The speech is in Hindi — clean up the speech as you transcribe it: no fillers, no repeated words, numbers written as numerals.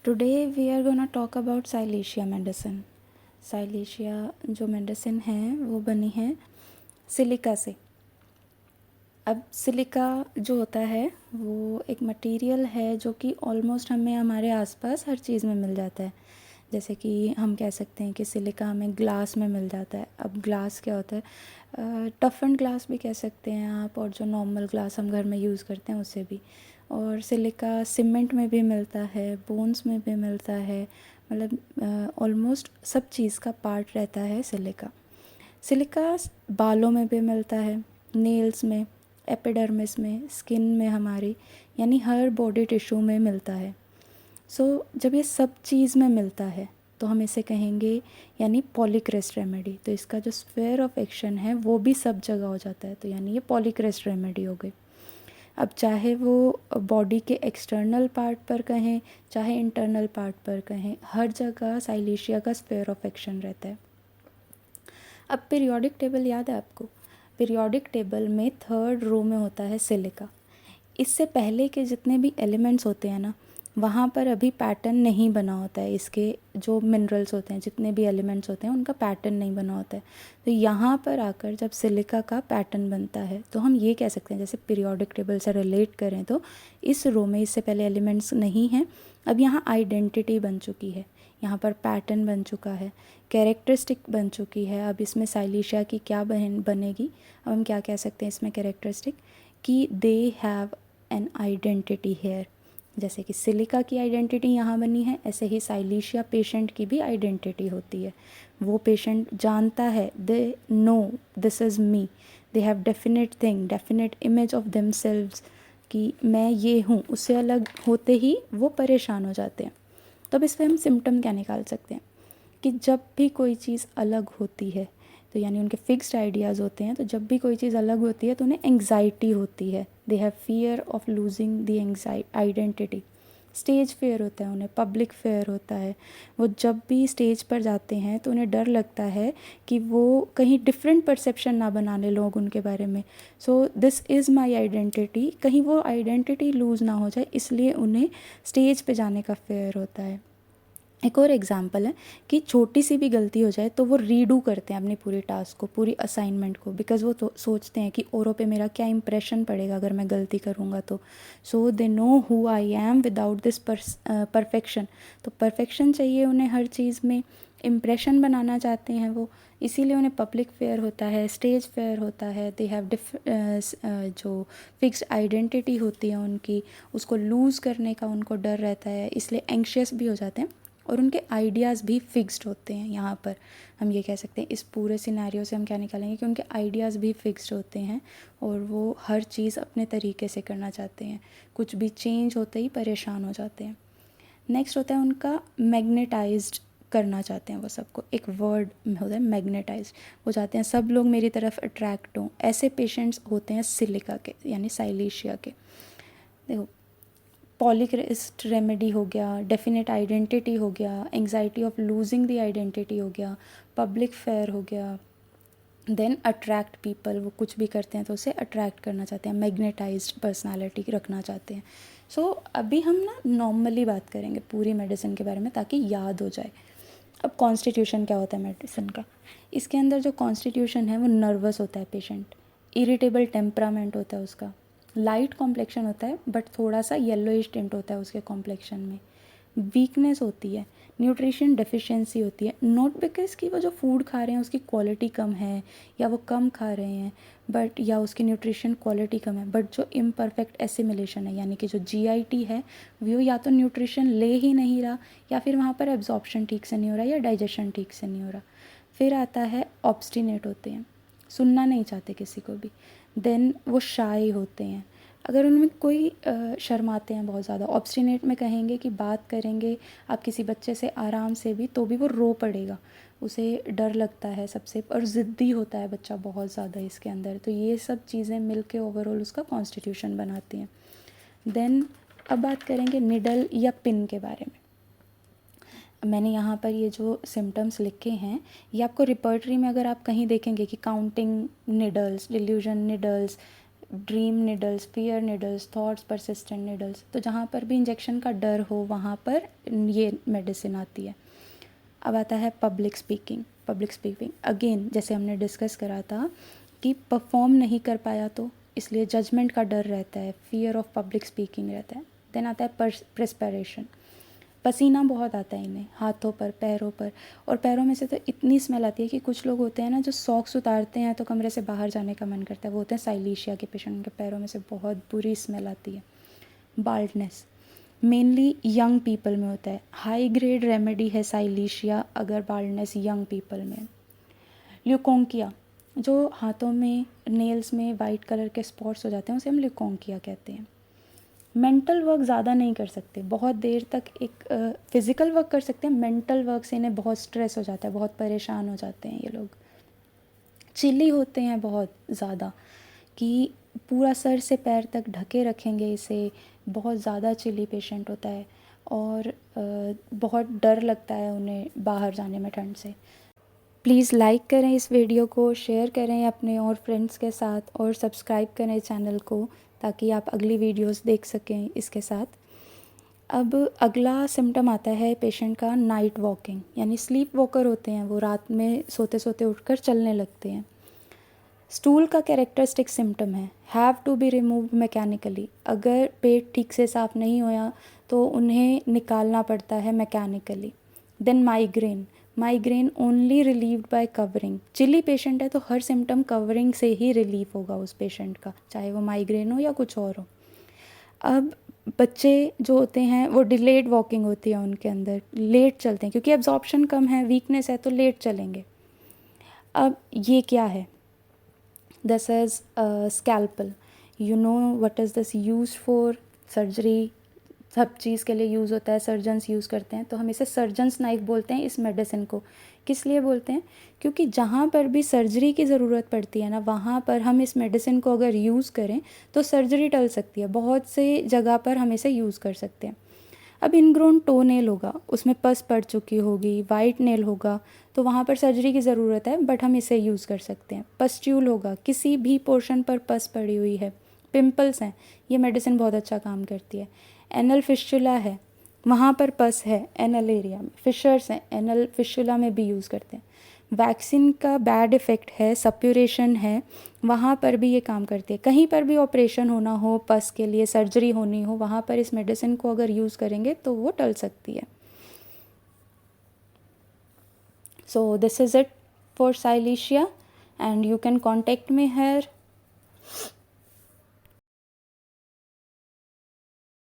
Today we are gonna talk about साइलेशिया मेडिसिन। साइलेशिया जो मेडिसिन है वो बनी है सिलिका से। अब सिलिका जो होता है वो एक मटेरियल है जो कि ऑलमोस्ट हमें हमारे आसपास हर चीज़ में मिल जाता है। जैसे कि हम कह सकते हैं कि सिलिका हमें ग्लास में मिल जाता है। अब ग्लास क्या होता है, टफन ग्लास भी कह सकते हैं आप, और जो नॉर्मल ग्लास हम घर में यूज़ करते हैं उससे भी। और सिलिका सीमेंट में भी मिलता है, बोन्स में भी मिलता है, मतलब ऑलमोस्ट सब चीज़ का पार्ट रहता है सिलिका। सिलिका बालों में भी मिलता है, नेल्स में, एपिडर्मिस में, स्किन में हमारी, यानी हर बॉडी टिश्यू में मिलता है। जब ये सब चीज़ में मिलता है तो हम इसे कहेंगे यानी पॉलीक्रेस्ट रेमेडी। तो इसका जो स्फेयर ऑफ एक्शन है वो भी सब जगह हो जाता है, तो यानी ये पॉलीक्रेस्ट रेमेडी हो गई। अब चाहे वो बॉडी के एक्सटर्नल पार्ट पर कहें चाहे इंटरनल पार्ट पर कहें, हर जगह साइलेशिया का स्फेयर ऑफ एक्शन रहता है। अब पीरियोडिक टेबल याद है आपको? पीरियोडिक टेबल में थर्ड रो में होता है सिलिका। इससे पहले के जितने भी एलिमेंट्स होते हैं ना, वहाँ पर अभी पैटर्न नहीं बना होता है। इसके जो मिनरल्स होते हैं, जितने भी एलिमेंट्स होते हैं, उनका पैटर्न नहीं बना होता है। तो यहाँ पर आकर जब सिलिका का पैटर्न बनता है तो हम ये कह सकते हैं, जैसे पीरियोडिक टेबल से रिलेट करें तो इस रो में इससे पहले एलिमेंट्स नहीं हैं, अब यहाँ आइडेंटिटी बन चुकी है, यहाँ पर पैटर्न बन चुका है, कैरेक्टरिस्टिक बन चुकी है। अब इसमें साइलेशिया की क्या बनेगी? अब हम क्या कह सकते हैं इसमें कैरेक्टरिस्टिक, कि they have an identity here. जैसे कि सिलिका की आइडेंटिटी यहाँ बनी है, ऐसे ही साइलेशिया पेशेंट की भी आइडेंटिटी होती है। वो पेशेंट जानता है, they know this is me, they have definite thing, definite image of themselves कि मैं ये हूँ। उससे अलग होते ही वो परेशान हो जाते हैं। तो अब इस पर हम सिम्टम क्या निकाल सकते हैं कि जब भी कोई चीज़ अलग होती है, तो यानी उनके फिक्स्ड आइडियाज़ होते हैं, तो जब भी कोई चीज़ अलग होती है तो उन्हें एंग्जाइटी होती है, they have fear of losing the identity. Stage fair होता है उन्हें, पब्लिक फेयर होता है। वो जब भी स्टेज पर जाते हैं तो उन्हें डर लगता है कि वो कहीं डिफरेंट परसेप्शन ना बना ले लोग उनके बारे में। So this is my identity, कहीं वो आइडेंटिटी लूज़ ना हो जाए, इसलिए उन्हें स्टेज पे जाने का फेयर होता है। एक और एग्जांपल है कि छोटी सी भी गलती हो जाए तो वो रीडू करते हैं अपनी पूरी टास्क को, पूरी असाइनमेंट को, बिकॉज वो तो सोचते हैं कि औरों पे मेरा क्या इंप्रेशन पड़ेगा अगर मैं गलती करूँगा तो। So they know who I am without this perfection. तो परफेक्शन चाहिए उन्हें हर चीज़ में, इम्प्रेशन बनाना चाहते हैं वो, इसीलिए उन्हें पब्लिक फेयर होता है, स्टेज फेयर होता है। दे हैव जो फिक्स्ड आइडेंटिटी होती है उनकी, उसको लूज़ करने का उनको डर रहता है, इसलिए एंग्शियस भी हो जाते हैं। और उनके आइडियाज़ भी फिक्स्ड होते हैं। यहाँ पर हम ये कह सकते हैं, इस पूरे सिनेरियो से हम क्या निकालेंगे कि उनके आइडियाज़ भी फिक्स्ड होते हैं और वो हर चीज़ अपने तरीके से करना चाहते हैं, कुछ भी चेंज होते ही परेशान हो जाते हैं। नेक्स्ट होता है उनका मैग्नेटाइज्ड करना चाहते हैं वो सबको, एक वर्ड होता है मैग्नेटाइज्ड, वो चाहते हैं सब लोग मेरी तरफ अट्रैक्ट हों। ऐसे पेशेंट्स होते हैं सिलिका के यानी साइलेशिया के। देखो, पॉलीक्रेस्ट रेमेडी हो गया, डेफिनेट आइडेंटिटी हो गया, anxiety of losing the identity हो गया, पब्लिक फेयर हो गया, देन अट्रैक्ट पीपल, वो कुछ भी करते हैं तो उसे अट्रैक्ट करना चाहते हैं, मैग्नेटाइज्ड पर्सनालिटी रखना चाहते हैं। अभी हम ना नॉर्मली बात करेंगे पूरी मेडिसिन के बारे में ताकि याद हो जाए। अब कॉन्स्टिट्यूशन क्या होता है मेडिसिन का? इसके अंदर जो कॉन्स्टिट्यूशन है वो नर्वस होता है पेशेंट, इरिटेबल टेम्परामेंट होता है उसका, लाइट कॉम्प्लेक्शन होता है बट थोड़ा सा येलोइश टिंट होता है उसके कॉम्प्लेक्शन में, वीकनेस होती है, न्यूट्रिशन डेफिशिएंसी होती है, नॉट बिकॉज कि वो जो फूड खा रहे हैं उसकी क्वालिटी कम है या वो कम खा रहे हैं, बट या उसकी न्यूट्रिशन क्वालिटी कम है, बट जो इम्परफेक्ट एसिमिलेशन है, यानी कि जो जीआईटी है वो या तो न्यूट्रिशन ले ही नहीं रहा या फिर वहाँ पर एब्जॉर्प्शन ठीक से नहीं हो रहा या डाइजेशन ठीक से नहीं हो रहा। फिर आता है ऑब्स्टिनेट होते हैं, सुनना नहीं चाहते किसी को भी। देन वो शाय होते हैं, अगर उनमें कोई शर्माते हैं बहुत ज़्यादा। ऑब्स्टिनेट में कहेंगे कि बात करेंगे आप किसी बच्चे से आराम से भी तो भी वो रो पड़ेगा, उसे डर लगता है सबसे, और ज़िद्दी होता है बच्चा बहुत ज़्यादा इसके अंदर। तो ये सब चीज़ें मिल के ओवरऑल उसका कॉन्स्टिट्यूशन बनाती हैं। देन अब बात करेंगे निडल या पिन के बारे में। मैंने यहाँ पर ये जो सिम्टम्स लिखे हैं ये आपको रिपर्टरी में अगर आप कहीं देखेंगे कि counting needles, delusion needles, dream needles, fear needles, thoughts persistent needles, तो जहाँ पर भी इंजेक्शन का डर हो वहाँ पर ये मेडिसिन आती है। अब आता है public speaking. Public speaking again जैसे हमने डिस्कस करा था कि परफॉर्म नहीं कर पाया तो इसलिए जजमेंट का डर रहता है, फियर ऑफ पब्लिक स्पीकिंग रहता है। देन आता है प्रेस्पिरेशन, पसीना बहुत आता है इन्हें, हाथों पर, पैरों पर, और पैरों में से तो इतनी स्मेल आती है कि कुछ लोग होते हैं ना जो सॉक्स उतारते हैं तो कमरे से बाहर जाने का मन करता है, वो होते हैं साइलीशिया के पेशेंट, उनके पैरों में से बहुत बुरी स्मेल आती है। बाल्डनेस मेनली यंग पीपल में होता है, हाई ग्रेड रेमेडी है साइलीशिया अगर बाल्डनेस यंग पीपल में। ल्यूकोंकिया, जो हाथों में नेल्स में वाइट कलर के स्पॉट्स हो जाते हैं उसे हम ल्यूकोंकिया कहते हैं। मेंटल वर्क ज़्यादा नहीं कर सकते, बहुत देर तक एक फ़िज़िकल वर्क कर सकते हैं, मेंटल वर्क से इन्हें बहुत स्ट्रेस हो जाता है, बहुत परेशान हो जाते हैं ये लोग। चिली होते हैं बहुत ज़्यादा कि पूरा सर से पैर तक ढके रखेंगे इसे, बहुत ज़्यादा चिली पेशेंट होता है और बहुत डर लगता है उन्हें बाहर जाने में ठंड से। प्लीज़ लाइक करें इस वीडियो को, शेयर करें अपने और फ्रेंड्स के साथ और सब्सक्राइब करें चैनल को ताकि आप अगली वीडियोस देख सकें इसके साथ। अब अगला सिम्टम आता है पेशेंट का नाइट वॉकिंग, यानी स्लीप वॉकर होते हैं वो, रात में सोते सोते उठकर चलने लगते हैं। स्टूल का कैरेक्टरिस्टिक सिम्टम है, have to be removed mechanically, अगर पेट ठीक से साफ़ नहीं होया तो उन्हें निकालना पड़ता है mechanically. Then migraine, migraine only relieved by covering, chilly patient है तो हर सिम्टम कवरिंग से ही रिलीफ होगा उस पेशेंट का, चाहे वो माइग्रेन हो या कुछ और हो। अब बच्चे जो होते हैं वो डिलेड वॉकिंग होती है उनके अंदर, लेट चलते हैं क्योंकि एब्जॉर्प्शन कम है, वीकनेस है तो लेट चलेंगे। अब ये क्या है, this is scalpel, you know what is this use for, surgery सब चीज़ के लिए यूज़ होता है, सर्जन्स यूज़ करते हैं, तो हम इसे सर्जन्स नाइफ बोलते हैं इस मेडिसिन को। किस लिए बोलते हैं, क्योंकि जहाँ पर भी सर्जरी की ज़रूरत पड़ती है ना वहाँ पर हम इस मेडिसिन को अगर यूज़ करें तो सर्जरी टल सकती है, बहुत से जगह पर हम इसे यूज़ कर सकते हैं। अब इनग्रोन टो नेल होगा, उसमें पस पड़ चुकी होगी, वाइट नेल होगा, तो वहाँ पर सर्जरी की ज़रूरत है बट हम इसे यूज़ कर सकते हैं। पस्ट्यूल होगा, किसी भी पोर्शन पर पस पड़ी हुई है, पिंपल्स हैं, ये मेडिसिन बहुत अच्छा काम करती है। एनल फिस्चुला है, वहाँ पर पस है एनल एरिया में, फिशर्स हैं, एनल फिस्चुला में भी यूज़ करते हैं। वैक्सीन का बैड इफ़ेक्ट है, सप्यूरेशन है, वहाँ पर भी ये काम करती है। कहीं पर भी ऑपरेशन होना हो, पस के लिए सर्जरी होनी हो, वहाँ पर इस मेडिसिन को अगर यूज़ करेंगे तो वो टल सकती है। So this is it for साइलीशिया and you can contact me here.